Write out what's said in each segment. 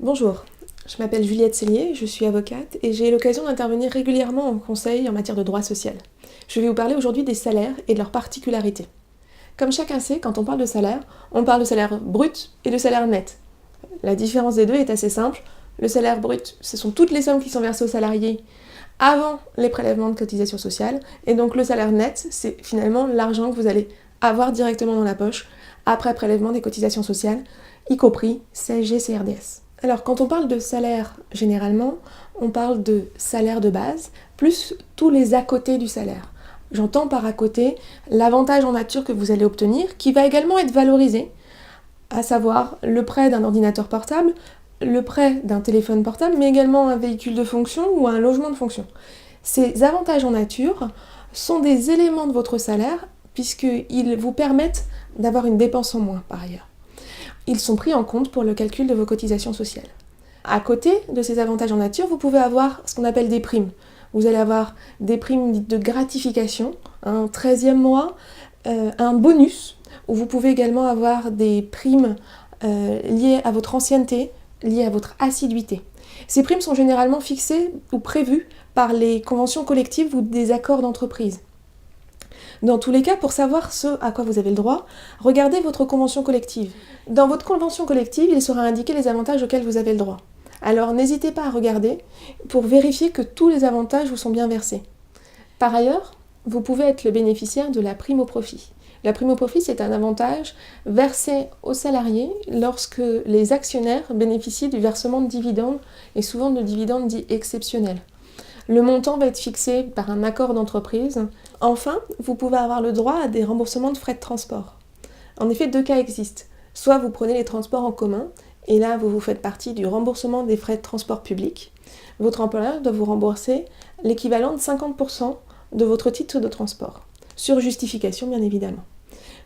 Bonjour, je m'appelle Juliette Cellier, je suis avocate et j'ai l'occasion d'intervenir régulièrement en conseil en matière de droit social. Je vais vous parler aujourd'hui des salaires et de leurs particularités. Comme chacun sait, quand on parle de salaire brut et de salaire net. La différence des deux est assez simple. Le salaire brut, ce sont toutes les sommes qui sont versées aux salariés avant les prélèvements de cotisations sociales, et donc le salaire net, c'est finalement l'argent que vous allez avoir directement dans la poche après prélèvement des cotisations sociales, y compris CSG, CRDS. Alors, quand on parle de salaire, généralement, on parle de salaire de base, plus tous les à côté du salaire. J'entends par à côté l'avantage en nature que vous allez obtenir, qui va également être valorisé, à savoir le prêt d'un ordinateur portable, le prêt d'un téléphone portable, mais également un véhicule de fonction ou un logement de fonction. Ces avantages en nature sont des éléments de votre salaire, puisqu'ils vous permettent d'avoir une dépense en moins par ailleurs. Ils sont pris en compte pour le calcul de vos cotisations sociales. À côté de ces avantages en nature, vous pouvez avoir ce qu'on appelle des primes. Vous allez avoir des primes dites de gratification, un 13e mois, un bonus, où vous pouvez également avoir des primes liées à votre ancienneté, liées à votre assiduité. Ces primes sont généralement fixées ou prévues par les conventions collectives ou des accords d'entreprise. Dans tous les cas, pour savoir ce à quoi vous avez le droit, regardez votre convention collective. Dans votre convention collective, il sera indiqué les avantages auxquels vous avez le droit. Alors n'hésitez pas à regarder pour vérifier que tous les avantages vous sont bien versés. Par ailleurs, vous pouvez être le bénéficiaire de la prime au profit. La prime au profit, c'est un avantage versé aux salariés lorsque les actionnaires bénéficient du versement de dividendes, et souvent de dividendes dits exceptionnels. Le montant va être fixé par un accord d'entreprise. Enfin, vous pouvez avoir le droit à des remboursements de frais de transport. En effet, deux cas existent. Soit vous prenez les transports en commun, et là vous faites partie du remboursement des frais de transport public. Votre employeur doit vous rembourser l'équivalent de 50% de votre titre de transport, sur justification bien évidemment.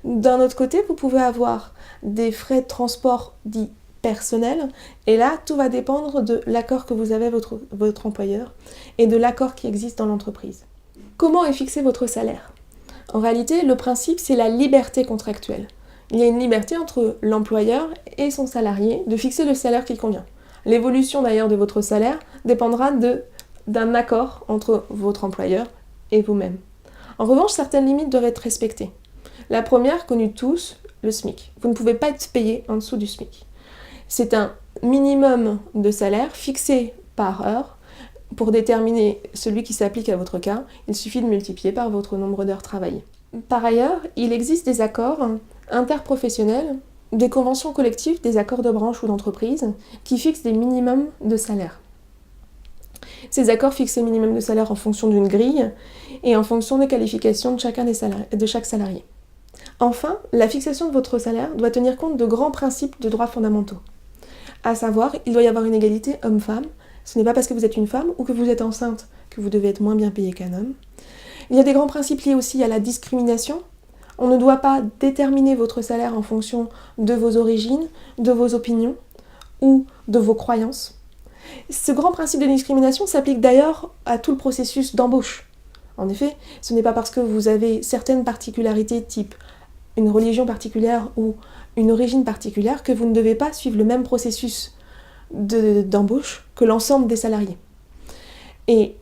D'un autre côté, vous pouvez avoir des frais de transport dits personnels, et là tout va dépendre de l'accord que vous avez avec votre employeur et de l'accord qui existe dans l'entreprise. Comment est fixé votre salaire ? En réalité, le principe, c'est la liberté contractuelle. Il y a une liberté entre l'employeur et son salarié de fixer le salaire qui convient. L'évolution d'ailleurs de votre salaire dépendra d'un accord entre votre employeur et vous-même. En revanche, certaines limites doivent être respectées. La première, connue de tous, le SMIC. Vous ne pouvez pas être payé en dessous du SMIC. C'est un minimum de salaire fixé par heure. Pour déterminer celui qui s'applique à votre cas, il suffit de multiplier par votre nombre d'heures travaillées. Par ailleurs, il existe des accords interprofessionnels, des conventions collectives, des accords de branche ou d'entreprise qui fixent des minimums de salaire. Ces accords fixent ces minimums de salaire en fonction d'une grille et en fonction des qualifications de chaque salarié. Enfin, la fixation de votre salaire doit tenir compte de grands principes de droits fondamentaux. À savoir, il doit y avoir une égalité homme-femme. Ce n'est pas parce que vous êtes une femme ou que vous êtes enceinte que vous devez être moins bien payé qu'un homme. Il y a des grands principes liés aussi à la discrimination. On ne doit pas déterminer votre salaire en fonction de vos origines, de vos opinions ou de vos croyances. Ce grand principe de discrimination s'applique d'ailleurs à tout le processus d'embauche. En effet, ce n'est pas parce que vous avez certaines particularités type une religion particulière ou une origine particulière que vous ne devez pas suivre le même processus d'embauche que l'ensemble des salariés. Et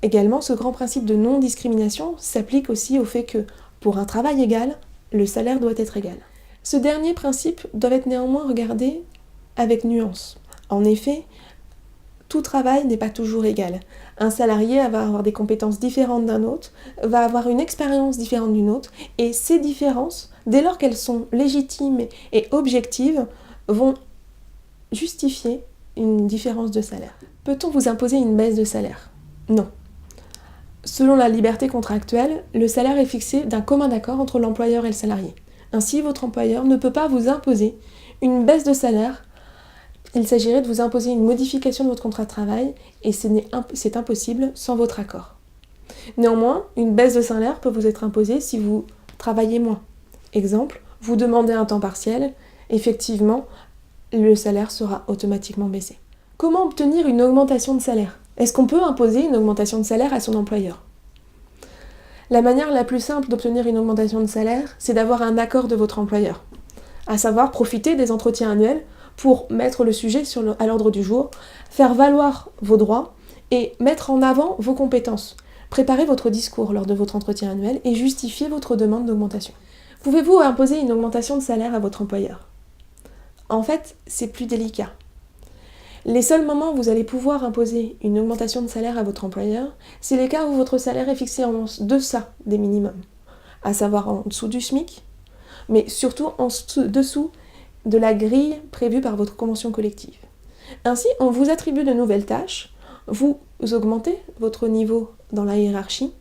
également, ce grand principe de non-discrimination s'applique aussi au fait que, pour un travail égal, le salaire doit être égal. Ce dernier principe doit être néanmoins regardé avec nuance. En effet, tout travail n'est pas toujours égal. Un salarié va avoir des compétences différentes d'un autre, va avoir une expérience différente d'une autre, et ces différences, dès lors qu'elles sont légitimes et objectives, vont justifier une différence de salaire. Peut-on vous imposer une baisse de salaire ? Non. Selon la liberté contractuelle, le salaire est fixé d'un commun accord entre l'employeur et le salarié. Ainsi, votre employeur ne peut pas vous imposer une baisse de salaire. Il s'agirait de vous imposer une modification de votre contrat de travail et c'est impossible sans votre accord. Néanmoins, une baisse de salaire peut vous être imposée si vous travaillez moins. Exemple, vous demandez un temps partiel, effectivement, le salaire sera automatiquement baissé. Comment obtenir une augmentation de salaire ? Est-ce qu'on peut imposer une augmentation de salaire à son employeur ? La manière la plus simple d'obtenir une augmentation de salaire, c'est d'avoir un accord de votre employeur, à savoir profiter des entretiens annuels pour mettre le sujet à l'ordre du jour, faire valoir vos droits et mettre en avant vos compétences. Préparez votre discours lors de votre entretien annuel et justifiez votre demande d'augmentation. Pouvez-vous imposer une augmentation de salaire à votre employeur ? En fait, c'est plus délicat. Les seuls moments où vous allez pouvoir imposer une augmentation de salaire à votre employeur, c'est les cas où votre salaire est fixé en deçà des minimums, à savoir en dessous du SMIC, mais surtout en dessous de la grille prévue par votre convention collective. Ainsi, on vous attribue de nouvelles tâches, vous augmentez votre niveau dans la hiérarchie,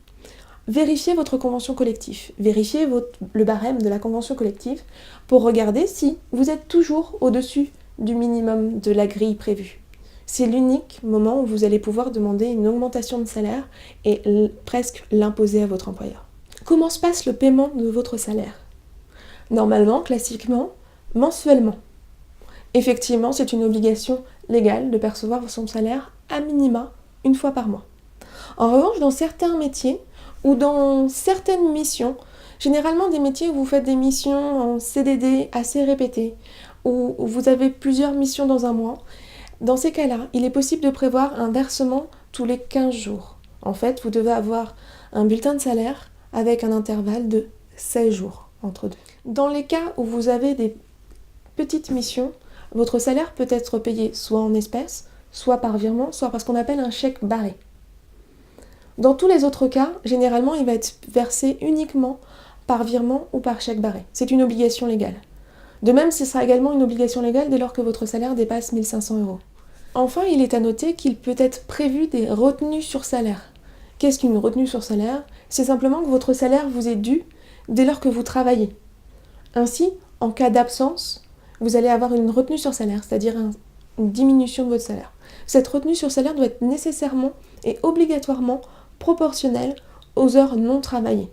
vérifiez votre convention collective, vérifiez le barème de la convention collective pour regarder si vous êtes toujours au-dessus du minimum de la grille prévue. C'est l'unique moment où vous allez pouvoir demander une augmentation de salaire et presque l'imposer à votre employeur. Comment se passe le paiement de votre salaire ? Normalement, classiquement, mensuellement. Effectivement, c'est une obligation légale de percevoir son salaire à minima une fois par mois. En revanche, dans certains métiers ou dans certaines missions, généralement des métiers où vous faites des missions en CDD assez répétées, où vous avez plusieurs missions dans un mois, dans ces cas-là, il est possible de prévoir un versement tous les 15 jours. En fait, vous devez avoir un bulletin de salaire avec un intervalle de 16 jours entre deux. Dans les cas où vous avez des petites missions, votre salaire peut être payé soit en espèces, soit par virement, soit par ce qu'on appelle un chèque barré. Dans tous les autres cas, généralement, il va être versé uniquement par virement ou par chèque barré. C'est une obligation légale. De même, ce sera également une obligation légale dès lors que votre salaire dépasse 1 500 €. Enfin, il est à noter qu'il peut être prévu des retenues sur salaire. Qu'est-ce qu'une retenue sur salaire ? C'est simplement que votre salaire vous est dû dès lors que vous travaillez. Ainsi, en cas d'absence, vous allez avoir une retenue sur salaire, c'est-à-dire une diminution de votre salaire. Cette retenue sur salaire doit être nécessairement et obligatoirement proportionnelle aux heures non travaillées.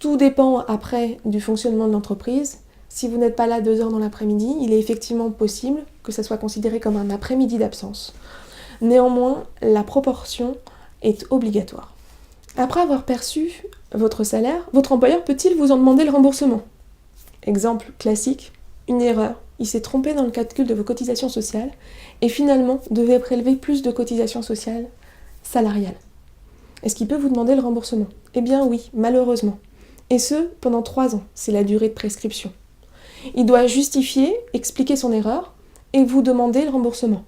Tout dépend après du fonctionnement de l'entreprise. Si vous n'êtes pas là 2 heures dans l'après-midi, il est effectivement possible que ça soit considéré comme un après-midi d'absence. Néanmoins, la proportion est obligatoire. Après avoir perçu votre salaire, votre employeur peut-il vous en demander le remboursement ? Exemple classique, une erreur. Il s'est trompé dans le calcul de vos cotisations sociales et finalement devait prélever plus de cotisations sociales salariales. Est-ce qu'il peut vous demander le remboursement ? Eh bien oui, malheureusement. Et ce, pendant 3 ans, c'est la durée de prescription. Il doit justifier, expliquer son erreur et vous demander le remboursement.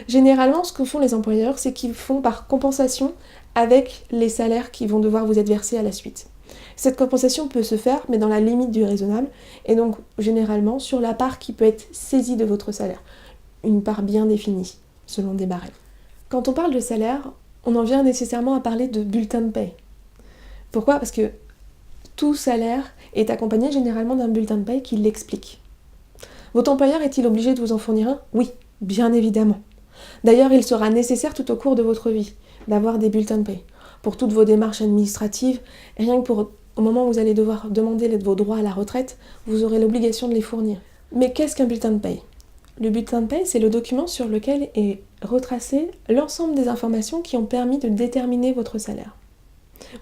Généralement, ce que font les employeurs, c'est qu'ils font par compensation avec les salaires qui vont devoir vous être versés à la suite. Cette compensation peut se faire, mais dans la limite du raisonnable, et donc généralement sur la part qui peut être saisie de votre salaire. Une part bien définie, selon des barèmes. Quand on parle de salaire, on en vient nécessairement à parler de bulletin de paie. Pourquoi ? Parce que tout salaire est accompagné généralement d'un bulletin de paie qui l'explique. Votre employeur est-il obligé de vous en fournir un ? Oui, bien évidemment. D'ailleurs, il sera nécessaire tout au cours de votre vie d'avoir des bulletins de paie. Pour toutes vos démarches administratives, rien que au moment où vous allez devoir demander vos droits à la retraite, vous aurez l'obligation de les fournir. Mais qu'est-ce qu'un bulletin de paie ? Le bulletin de paie, c'est le document sur lequel est retracé l'ensemble des informations qui ont permis de déterminer votre salaire.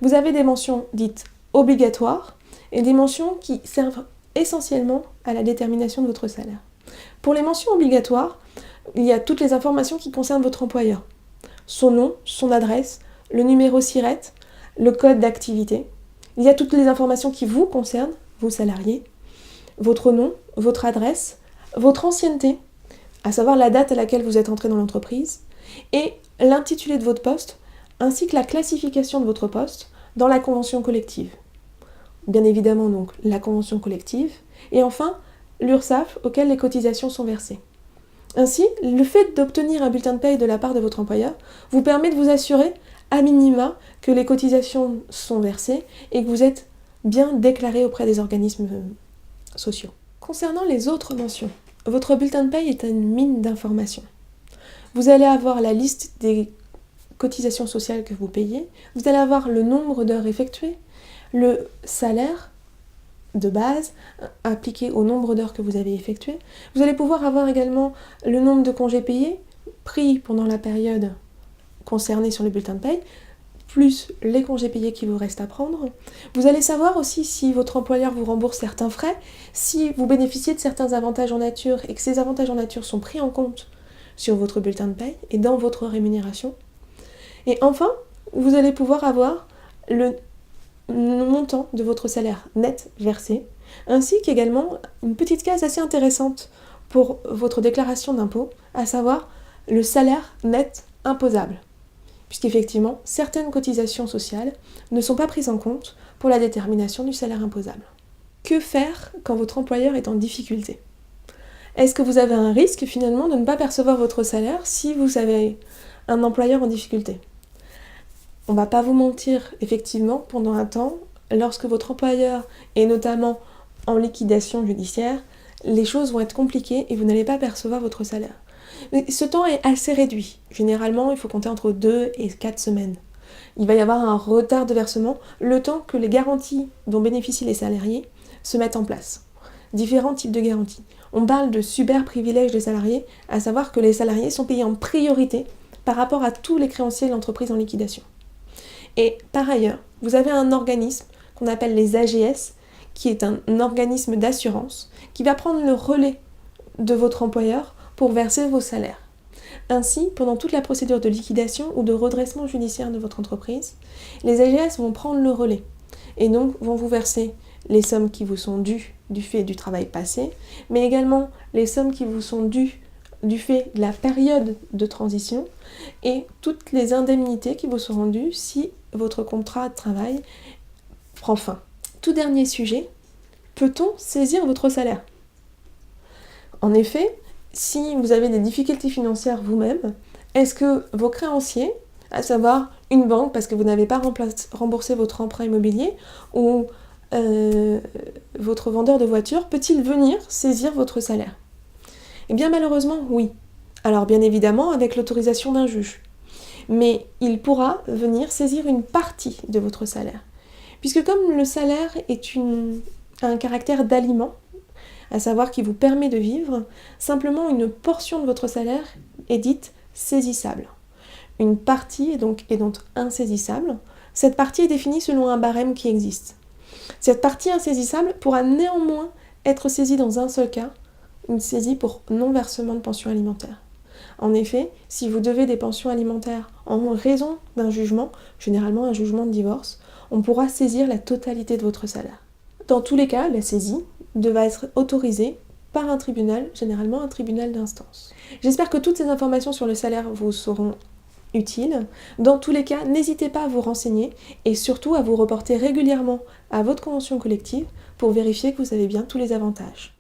Vous avez des mentions dites obligatoires et des mentions qui servent essentiellement à la détermination de votre salaire. Pour les mentions obligatoires, il y a toutes les informations qui concernent votre employeur. Son nom, son adresse, le numéro SIRET, le code d'activité. Il y a toutes les informations qui vous concernent, vous salariés, votre nom, votre adresse, votre ancienneté, à savoir la date à laquelle vous êtes entré dans l'entreprise, et l'intitulé de votre poste, ainsi que la classification de votre poste dans la convention collective. Bien évidemment donc la convention collective, et enfin l'URSSAF auquel les cotisations sont versées. Ainsi, le fait d'obtenir un bulletin de paie de la part de votre employeur vous permet de vous assurer à minima que les cotisations sont versées et que vous êtes bien déclaré auprès des organismes sociaux. Concernant les autres mentions, votre bulletin de paie est une mine d'informations. Vous allez avoir la liste des cotisations sociales que vous payez, vous allez avoir le nombre d'heures effectuées, le salaire de base appliqué au nombre d'heures que vous avez effectuées. Vous allez pouvoir avoir également le nombre de congés payés pris pendant la période concernée sur le bulletin de paie, plus les congés payés qui vous restent à prendre. Vous allez savoir aussi si votre employeur vous rembourse certains frais, si vous bénéficiez de certains avantages en nature et que ces avantages en nature sont pris en compte sur votre bulletin de paye et dans votre rémunération. Et enfin, vous allez pouvoir avoir le montant de votre salaire net versé, ainsi qu'également une petite case assez intéressante pour votre déclaration d'impôt, à savoir le salaire net imposable, puisqu'effectivement, certaines cotisations sociales ne sont pas prises en compte pour la détermination du salaire imposable. Que faire quand votre employeur est en difficulté ? Est-ce que vous avez un risque finalement de ne pas percevoir votre salaire si vous avez un employeur en difficulté ? On ne va pas vous mentir, effectivement, pendant un temps, lorsque votre employeur est notamment en liquidation judiciaire, les choses vont être compliquées et vous n'allez pas percevoir votre salaire. Mais ce temps est assez réduit. Généralement, il faut compter entre 2 et 4 semaines. Il va y avoir un retard de versement le temps que les garanties dont bénéficient les salariés se mettent en place. Différents types de garanties. On parle de super privilèges des salariés, à savoir que les salariés sont payés en priorité par rapport à tous les créanciers de l'entreprise en liquidation. Et par ailleurs, vous avez un organisme qu'on appelle les AGS, qui est un organisme d'assurance, qui va prendre le relais de votre employeur pour verser vos salaires. Ainsi, pendant toute la procédure de liquidation ou de redressement judiciaire de votre entreprise, les AGS vont prendre le relais et donc vont vous verser les sommes qui vous sont dues du fait du travail passé, mais également les sommes qui vous sont dues du fait de la période de transition et toutes les indemnités qui vous seront dues si votre contrat de travail prend fin. Tout dernier sujet, peut-on saisir votre salaire ? En effet, si vous avez des difficultés financières vous-même, est-ce que vos créanciers, à savoir une banque parce que vous n'avez pas remboursé votre emprunt immobilier ou votre vendeur de voiture, peut-il venir saisir votre salaire ? Eh bien malheureusement, oui. Alors bien évidemment avec l'autorisation d'un juge. Mais il pourra venir saisir une partie de votre salaire. Puisque comme le salaire a un caractère d'aliment, à savoir qui vous permet de vivre, simplement une portion de votre salaire est dite saisissable. Une partie est donc insaisissable. Cette partie est définie selon un barème qui existe. Cette partie insaisissable pourra néanmoins être saisie dans un seul cas, une saisie pour non-versement de pension alimentaire. En effet, si vous devez des pensions alimentaires en raison d'un jugement, généralement un jugement de divorce, on pourra saisir la totalité de votre salaire. Dans tous les cas, la saisie devra être autorisée par un tribunal, généralement un tribunal d'instance. J'espère que toutes ces informations sur le salaire vous seront utiles. Dans tous les cas, n'hésitez pas à vous renseigner et surtout à vous reporter régulièrement à votre convention collective pour vérifier que vous avez bien tous les avantages.